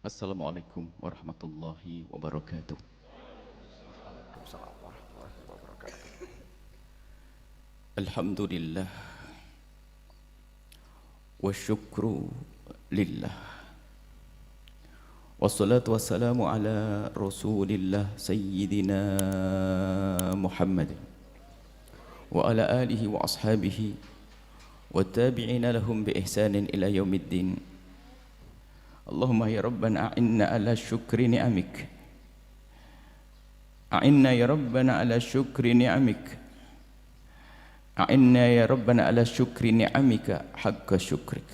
Assalamualaikum warahmatullahi wabarakatuh. Alhamdulillah wa syukru lillah. Wassalatu wassalamu ala rasulillah sayyidina Muhammad wa ala alihi wa ashabihi wa tabi'ina lahum bi ihsanin ila yaumiddin. Allahumma ya Rabbana a'inna ala syukri ni'amik. A'inna ya Rabbana ala syukri ni'amik. A'inna ya Rabbana ala syukri ni'amika haqqa syukrik.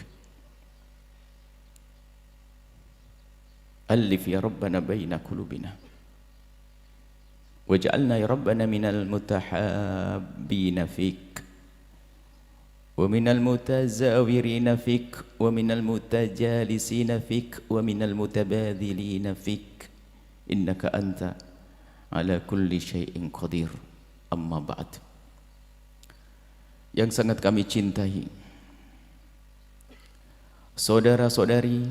Alif ya Rabbana baina qulubina. Waj'alna ya Rabbana minal mutahabbina fik. ومن المتزاورين فيك ومن المتجالسين فيك ومن المتبادلين فيك إنك أنت على كل شيء قدير. أما بعد. Yang sangat kami cintai, saudara-saudari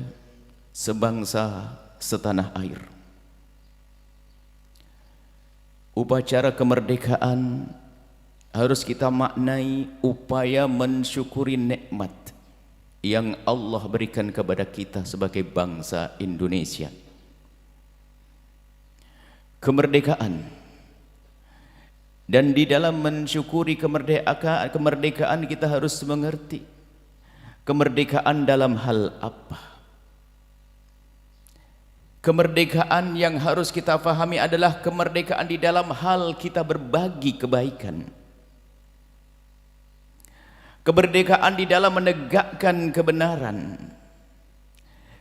sebangsa setanah air, upacara kemerdekaan harus kita maknai upaya mensyukuri nikmat yang Allah berikan kepada kita sebagai bangsa Indonesia. Kemerdekaan, dan di dalam mensyukuri kemerdekaan kita harus mengerti kemerdekaan dalam hal apa. Kemerdekaan yang harus kita pahami adalah kemerdekaan di dalam hal kita berbagi kebaikan. Kemerdekaan di dalam menegakkan kebenaran.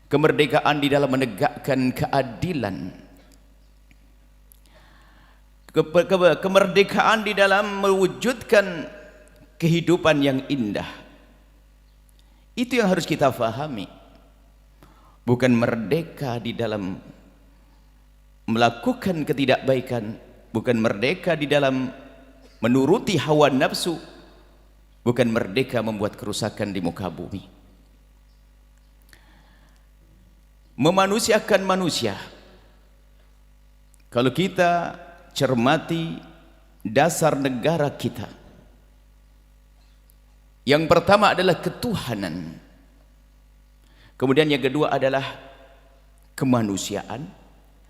Kemerdekaan di dalam menegakkan keadilan. Kemerdekaan di dalam mewujudkan kehidupan yang indah. Itu yang harus kita fahami. Bukan merdeka di dalam melakukan ketidakbaikan, bukan merdeka di dalam menuruti hawa nafsu, bukan merdeka membuat kerusakan di muka bumi. Memanusiakan manusia. Kalau kita cermati dasar negara kita, yang pertama adalah ketuhanan. Kemudian yang kedua adalah kemanusiaan.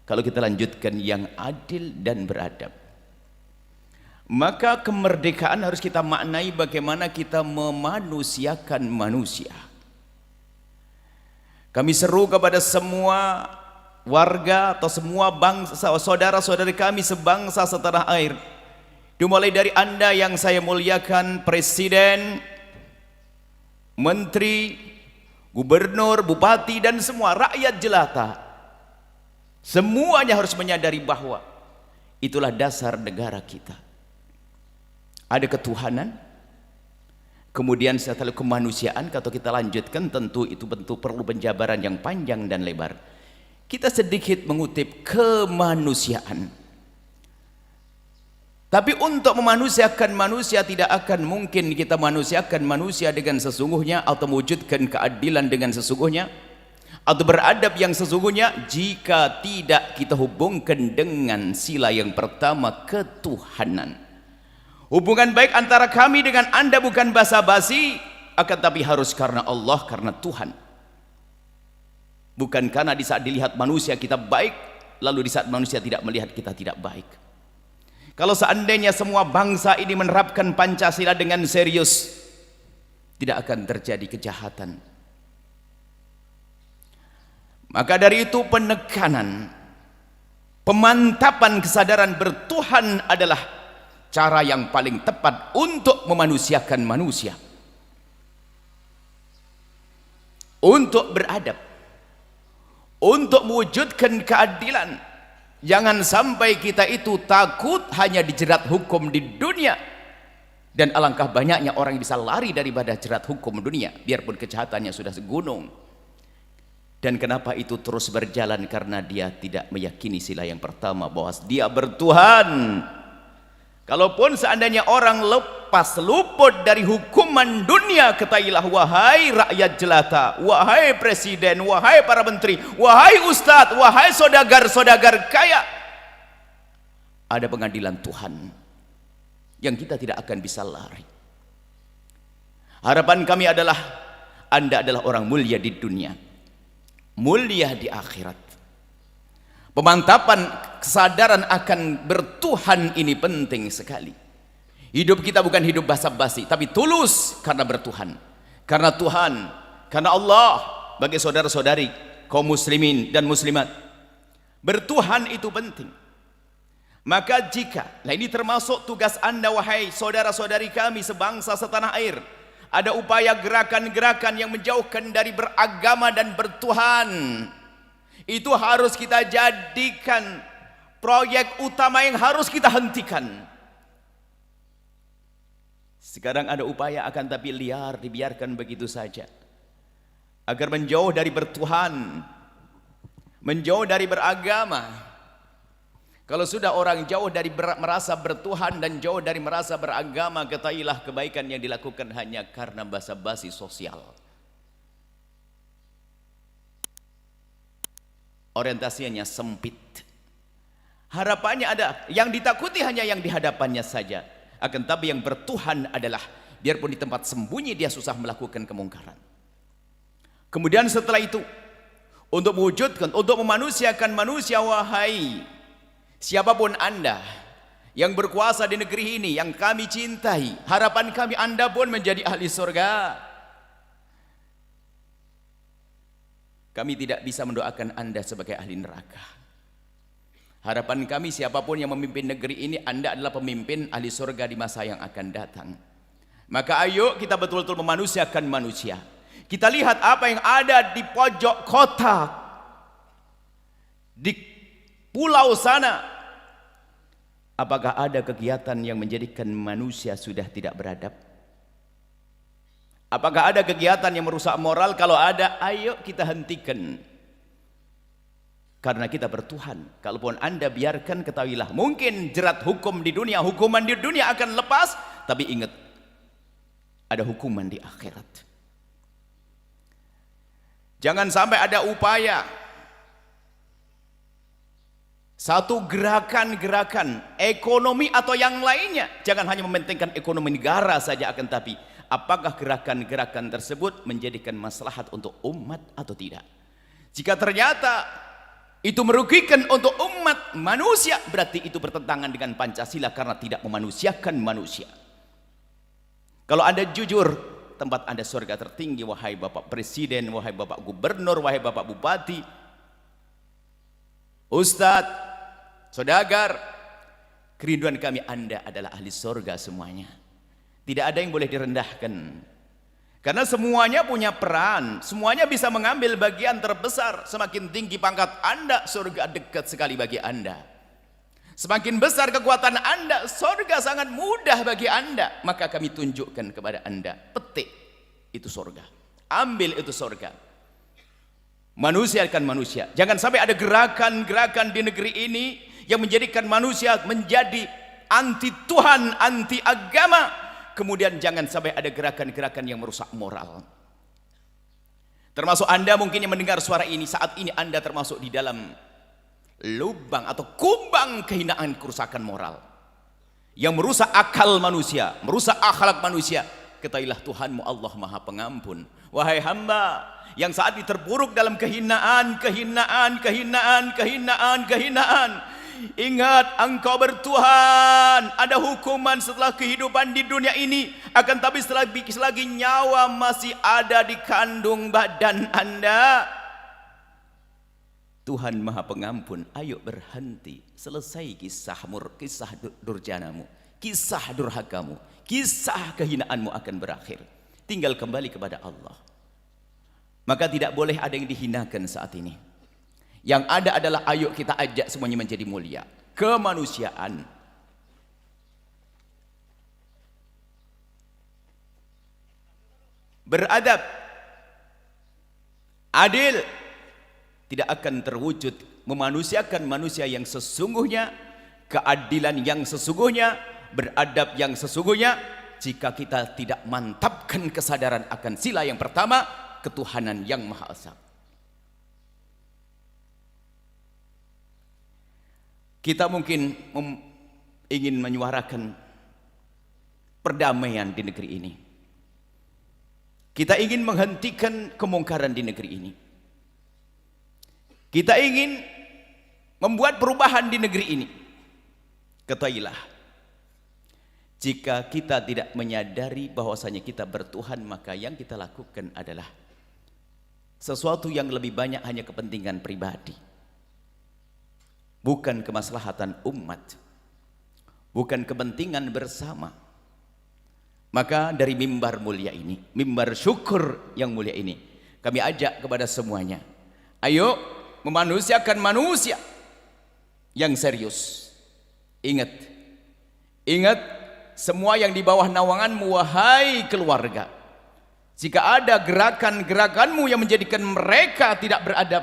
Kalau kita lanjutkan yang adil dan beradab. Maka kemerdekaan harus kita maknai bagaimana kita memanusiakan manusia. Kami seru kepada semua warga atau semua bangsa, saudara-saudari kami sebangsa setanah air, dimulai dari Anda yang saya muliakan, presiden, menteri, gubernur, bupati, dan semua rakyat jelata, semuanya harus menyadari bahwa itulah dasar negara kita. Ada ketuhanan, kemudian setelah kemanusiaan. Kalau kita lanjutkan tentu itu bentuk perlu penjabaran yang panjang dan lebar. Kita sedikit mengutip kemanusiaan. Tapi untuk memanusiakan manusia tidak akan mungkin kita manusiakan manusia dengan sesungguhnya, atau mewujudkan keadilan dengan sesungguhnya, atau beradab yang sesungguhnya, jika tidak kita hubungkan dengan sila yang pertama, ketuhanan. Hubungan baik antara kami dengan Anda bukan basa-basi, akan tapi harus karena Allah, karena Tuhan. Bukan karena di saat dilihat manusia kita baik, lalu di saat manusia tidak melihat kita tidak baik. Kalau seandainya semua bangsa ini menerapkan Pancasila dengan serius, tidak akan terjadi kejahatan. Maka dari itu penekanan, pemantapan kesadaran bertuhan adalah cara yang paling tepat untuk memanusiakan manusia, untuk beradab, untuk mewujudkan keadilan. Jangan sampai kita itu takut hanya dijerat hukum di dunia, dan alangkah banyaknya orang yang bisa lari daripada jerat hukum dunia biarpun kejahatannya sudah segunung. Dan kenapa itu terus berjalan? Karena dia tidak meyakini sila yang pertama, bahwa dia bertuhan. Kalaupun seandainya orang lepas luput dari hukuman dunia, ketahuilah wahai rakyat jelata, wahai presiden, wahai para menteri, wahai ustadz, wahai sodagar-sodagar kaya, ada pengadilan Tuhan yang kita tidak akan bisa lari. Harapan kami adalah Anda adalah orang mulia di dunia, mulia di akhirat. Pemantapan kesadaran akan bertuhan ini penting sekali. Hidup kita bukan hidup basa-basi, tapi tulus karena bertuhan, karena Tuhan, karena Allah. Bagi saudara-saudari kaum muslimin dan muslimat, bertuhan itu penting. Maka jika, nah ini termasuk tugas Anda wahai saudara-saudari kami sebangsa setanah air, ada upaya gerakan-gerakan yang menjauhkan dari beragama dan bertuhan, itu harus kita jadikan proyek utama yang harus kita hentikan. Sekarang ada upaya akan tapi liar, dibiarkan begitu saja, agar menjauh dari bertuhan, menjauh dari beragama. Kalau sudah orang jauh dari merasa bertuhan dan jauh dari merasa beragama, ketahuilah kebaikan yang dilakukan hanya karena basa-basi sosial. Orientasinya sempit. Harapannya ada, yang ditakuti hanya yang di hadapannya saja. Akan tapi yang bertuhan adalah biarpun di tempat sembunyi dia susah melakukan kemungkaran. Kemudian setelah itu, untuk mewujudkan, untuk memanusiakan manusia, wahai siapapun Anda yang berkuasa di negeri ini, yang kami cintai, harapan kami Anda pun menjadi ahli surga. Kami tidak bisa mendoakan Anda sebagai ahli neraka. Harapan kami siapapun yang memimpin negeri ini, Anda adalah pemimpin ahli surga di masa yang akan datang. Maka ayo kita betul-betul memanusiakan manusia. Kita lihat apa yang ada di pojok kota, di pulau sana. Apakah ada kegiatan yang menjadikan manusia sudah tidak beradab? Apakah ada kegiatan yang merusak moral? Kalau ada, ayo kita hentikan. Karena kita bertuhan. Kalaupun Anda biarkan, ketahuilah mungkin jerat hukum di dunia, hukuman di dunia akan lepas, tapi ingat, ada hukuman di akhirat. Jangan sampai ada upaya satu gerakan-gerakan ekonomi atau yang lainnya, jangan hanya mementingkan ekonomi negara saja, akan tapi apakah gerakan-gerakan tersebut menjadikan maslahat untuk umat atau tidak. Jika ternyata itu merugikan untuk umat manusia, berarti itu bertentangan dengan Pancasila karena tidak memanusiakan manusia. Kalau Anda jujur, tempat Anda surga tertinggi, wahai Bapak Presiden, wahai Bapak Gubernur, wahai Bapak Bupati, Ustadz, Saudagar. Kerinduan kami Anda adalah ahli surga semuanya. Tidak ada yang boleh direndahkan. Karena semuanya punya peran, semuanya bisa mengambil bagian terbesar. Semakin tinggi pangkat Anda, surga dekat sekali bagi Anda. Semakin besar kekuatan Anda, surga sangat mudah bagi Anda. Maka kami tunjukkan kepada Anda, petik itu surga, ambil itu surga. Manusiakan manusia. Jangan sampai ada gerakan-gerakan di negeri ini yang menjadikan manusia menjadi anti Tuhan, anti agama. Kemudian jangan sampai ada gerakan-gerakan yang merusak moral. Termasuk Anda mungkin yang mendengar suara ini, saat ini Anda termasuk di dalam lubang atau kumbang kehinaan, kerusakan moral yang merusak akal manusia, merusak akhlak manusia. Ketahuilah Tuhanmu Allah Maha Pengampun. Wahai hamba yang saat ini terpuruk dalam kehinaan, ingat engkau bertuhan. Ada hukuman setelah kehidupan di dunia ini. Akan tapi selagi nyawa masih ada di kandung badan Anda, Tuhan Maha Pengampun. Ayo berhenti, selesai kisah durjanamu, kisah durhakamu, kisah kehinaanmu akan berakhir. Tinggal kembali kepada Allah. Maka tidak boleh ada yang dihinakan saat ini. Yang ada adalah ayo kita ajak semuanya menjadi mulia, kemanusiaan. Beradab, adil, tidak akan terwujud memanusiakan manusia yang sesungguhnya, keadilan yang sesungguhnya, beradab yang sesungguhnya, jika kita tidak mantapkan kesadaran akan sila yang pertama, ketuhanan yang Maha Esa. Kita mungkin ingin menyuarakan perdamaian di negeri ini. Kita ingin menghentikan kemungkaran di negeri ini. Kita ingin membuat perubahan di negeri ini. Ketahuilah, jika kita tidak menyadari bahwasanya kita bertuhan, maka yang kita lakukan adalah sesuatu yang lebih banyak hanya kepentingan pribadi, bukan kemaslahatan umat, bukan kepentingan bersama. Maka dari mimbar mulia ini, mimbar syukur yang mulia ini, kami ajak kepada semuanya, ayo memanusiakan manusia yang serius. Ingat, ingat semua yang di bawah naunganmu, wahai keluarga. Jika ada gerakan-gerakanmu yang menjadikan mereka tidak beradab,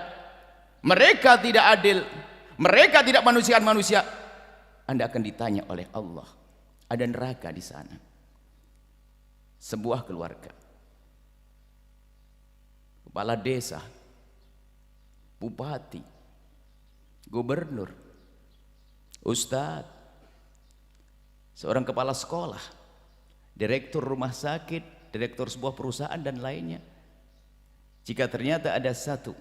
mereka tidak adil, mereka tidak manusiakan manusia, Anda akan ditanya oleh Allah. Ada neraka di sana. Sebuah keluarga, kepala desa, bupati, gubernur, ustadz, seorang kepala sekolah, direktur rumah sakit, direktur sebuah perusahaan dan lainnya. Jika ternyata ada satu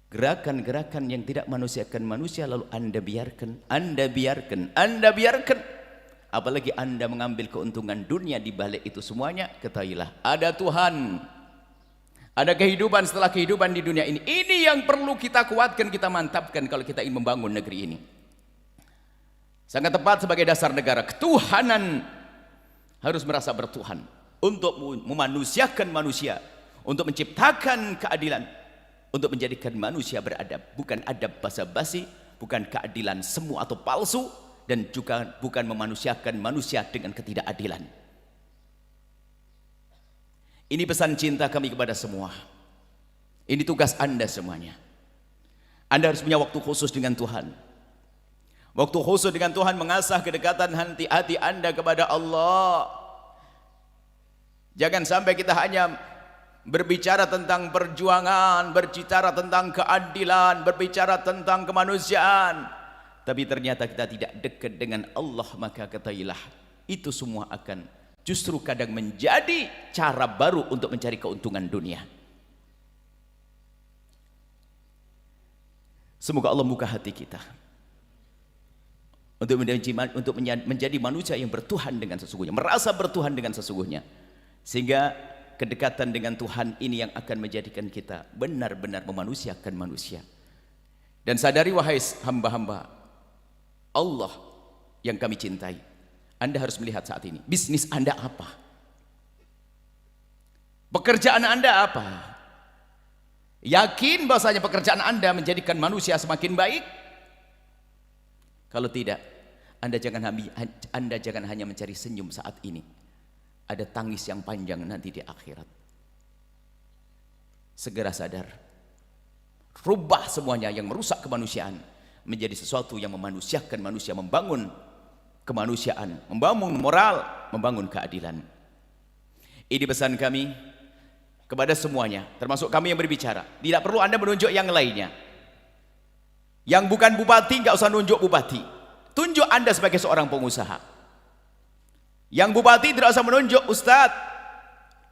gerakan-gerakan yang tidak manusiakan manusia, lalu Anda biarkan, apalagi Anda mengambil keuntungan dunia di balik itu semuanya, ketahuilah ada Tuhan, ada kehidupan setelah kehidupan di dunia ini. Ini yang perlu kita kuatkan, kita mantapkan kalau kita ingin membangun negeri ini. Sangat tepat sebagai dasar negara, ketuhanan harus merasa bertuhan untuk memanusiakan manusia, untuk menciptakan keadilan, untuk menjadikan manusia beradab, bukan adab basa-basi, bukan keadilan semu atau palsu, dan juga bukan memanusiakan manusia dengan ketidakadilan. Ini pesan cinta kami kepada semua. Ini tugas Anda semuanya. Anda harus punya waktu khusus dengan Tuhan. Waktu khusus dengan Tuhan mengasah kedekatan hati Anda kepada Allah. Jangan sampai kita hanya berbicara tentang perjuangan, berbicara tentang keadilan, berbicara tentang kemanusiaan, tapi ternyata kita tidak dekat dengan Allah. Maka ketahuilah, itu semua akan justru kadang menjadi cara baru untuk mencari keuntungan dunia. Semoga Allah buka hati kita untuk menjadi manusia yang bertuhan dengan sesungguhnya, merasa bertuhan dengan sesungguhnya, sehingga kedekatan dengan Tuhan ini yang akan menjadikan kita benar-benar memanusiakan manusia. Dan sadari wahai hamba-hamba Allah yang kami cintai, Anda harus melihat saat ini, bisnis Anda apa? Pekerjaan Anda apa? Yakin bahwasanya pekerjaan Anda menjadikan manusia semakin baik? Kalau tidak, Anda jangan hanya mencari senyum saat ini. Ada tangis yang panjang nanti di akhirat. Segera sadar, rubah semuanya yang merusak kemanusiaan menjadi sesuatu yang memanusiakan manusia, membangun kemanusiaan, membangun moral, membangun keadilan. Ini pesan kami kepada semuanya, termasuk kami yang berbicara. Tidak perlu Anda menunjuk yang lainnya. Yang bukan bupati nggak usah nunjuk bupati. Tunjuk Anda sebagai seorang pengusaha. Yang bupati tidak usah menunjuk ustadz.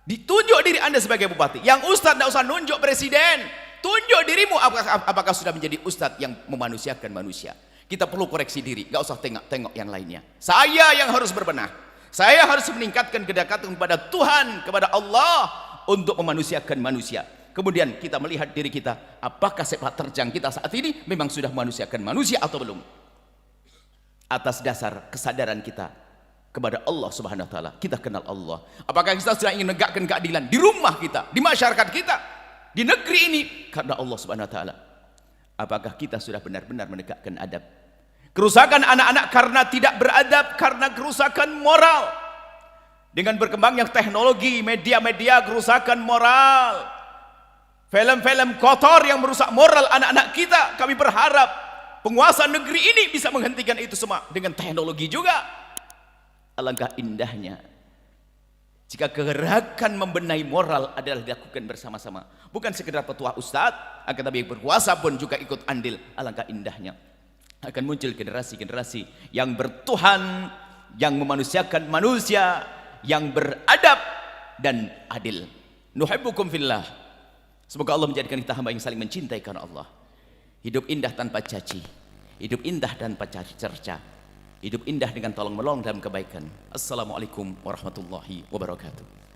Ditunjuk diri Anda sebagai bupati. Yang ustadz tidak usah nunjuk presiden. Tunjuk dirimu apakah sudah menjadi ustadz yang memanusiakan manusia. Kita perlu koreksi diri, gak usah tengok-tengok yang lainnya. Saya yang harus berbenah. Saya harus meningkatkan kedekatan kepada Tuhan, kepada Allah, untuk memanusiakan manusia. Kemudian kita melihat diri kita, apakah sepak terjang kita saat ini memang sudah memanusiakan manusia atau belum. Atas dasar kesadaran kita kepada Allah Subhanahu wa taala, kita kenal Allah. Apakah kita sudah ingin menegakkan keadilan di rumah kita, di masyarakat kita, di negeri ini karena Allah Subhanahu wa taala? Apakah kita sudah benar-benar menegakkan adab? Kerusakan anak-anak karena tidak beradab, karena kerusakan moral. Dengan berkembangnya teknologi, media-media, kerusakan moral, film-film kotor yang merusak moral anak-anak kita, kami berharap penguasa negeri ini bisa menghentikan itu semua dengan teknologi juga. Alangkah indahnya jika gerakan membenahi moral adalah dilakukan bersama-sama. Bukan sekedar petua ustadz, akan tapi berkuasa pun juga ikut andil. Alangkah indahnya akan muncul generasi-generasi yang bertuhan, yang memanusiakan manusia, yang beradab dan adil. Nuhibbukum fillah. Semoga Allah menjadikan kita hamba yang saling mencintai karena Allah. Hidup indah tanpa caci, hidup indah tanpa cerca, hidup indah dengan tolong menolong dalam kebaikan. Assalamualaikum warahmatullahi wabarakatuh.